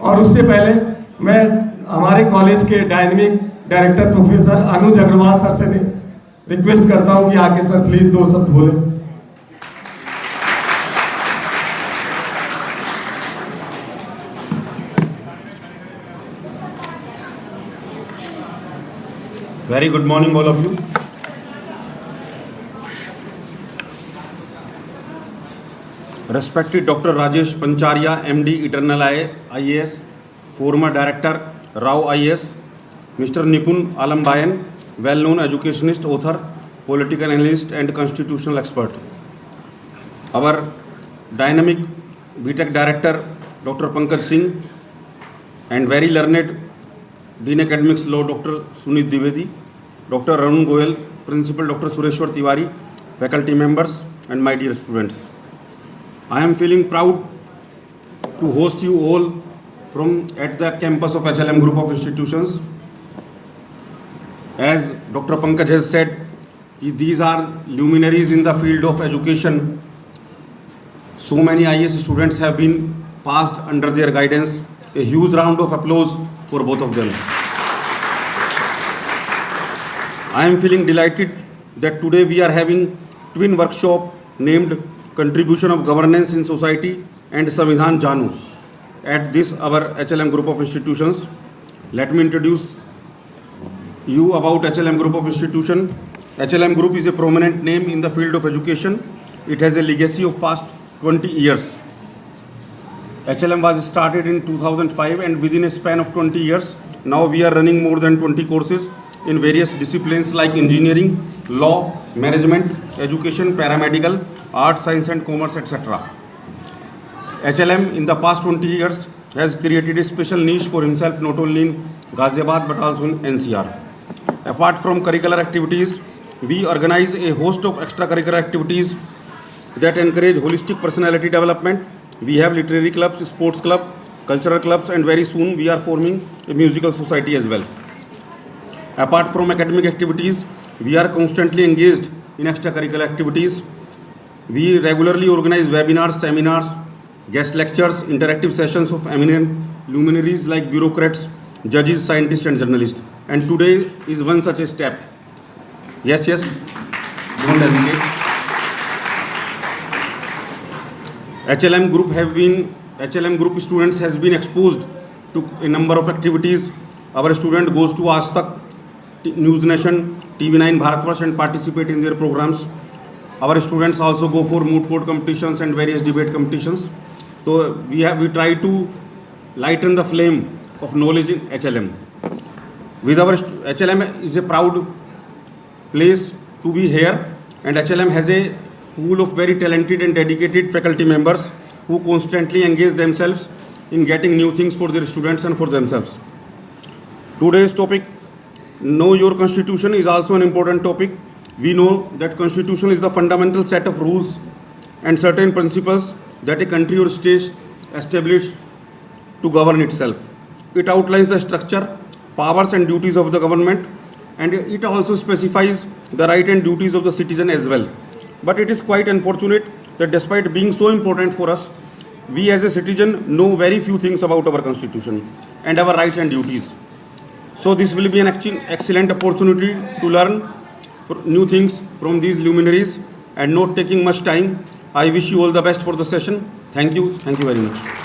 और उससे पहले मैं हमारे कॉलेज के डायनेमिक डायरेक्टर प्रोफेसर अनुज अग्रवाल सर से रिक्वेस्ट करता हूं कि आके सर प्लीज 2 शब्द बोले। Very good morning, all of you. Respected Dr. Rajesh Pancharia, MD, Eternal IAS, former Director, Rao IAS, Mr. Nipun Alambayan, well-known educationist, author, political analyst, and constitutional expert. Our dynamic BTech Director, Dr. Pankaj Singh, and very learned Dean Academics Law, Dr. Sunit Dwivedi, Dr. Arun Goyal, Principal Dr. Sureshwar Tiwari, faculty members, and my dear students. I am feeling proud to host you all at the campus of HLM Group of Institutions. As Dr. Pankaj has said, these are luminaries in the field of education. So many IAS students have been passed under their guidance. A huge round of applause for both of them. I am feeling delighted that today we are having twin workshop named Contribution of Governance in Society and Samvidhan Janu at this our HLM Group of Institutions. Let me introduce you about HLM Group of Institution. HLM Group is a prominent name in the field of education. It has a legacy of past 20 years. HLM was started in 2005 and within a span of 20 years, now we are running more than 20 courses in various disciplines like engineering, law, management, education, paramedical, arts, science and commerce, etc. HLM in the past 20 years has created a special niche for himself not only in Ghaziabad but also in NCR. Apart from curricular activities, we organize a host of extracurricular activities that encourage holistic personality development. We have literary clubs, sports club, cultural clubs, and very soon we are forming a musical society as well. Apart from academic activities, we are constantly engaged in extracurricular activities. We regularly organize webinars, seminars, guest lectures, interactive sessions of eminent luminaries like bureaucrats, judges, scientists, and journalists. And today is one such a step. Yes, don't hesitate. HLM Group students has been exposed to a number of activities. Our student goes to Aaj Tak, News Nation, TV9, Bharatvarsh and participate in their programs. Our students also go for moot court competitions and various debate competitions. So we try to lighten the flame of knowledge in HLM. With our HLM is a proud place to be here, and HLM has a pool of very talented and dedicated faculty members who constantly engage themselves in getting new things for their students and for themselves. Today's topic, Know Your Constitution, is also an important topic. We know that Constitution is the fundamental set of rules and certain principles that a country or state established to govern itself. It outlines the structure, powers and duties of the government, and it also specifies the right and duties of the citizen as well. But it is quite unfortunate that despite being so important for us, we as a citizen know very few things about our Constitution and our rights and duties. So this will be an excellent opportunity to learn new things from these luminaries, and not taking much time. I wish you all the best for the session. Thank you very much.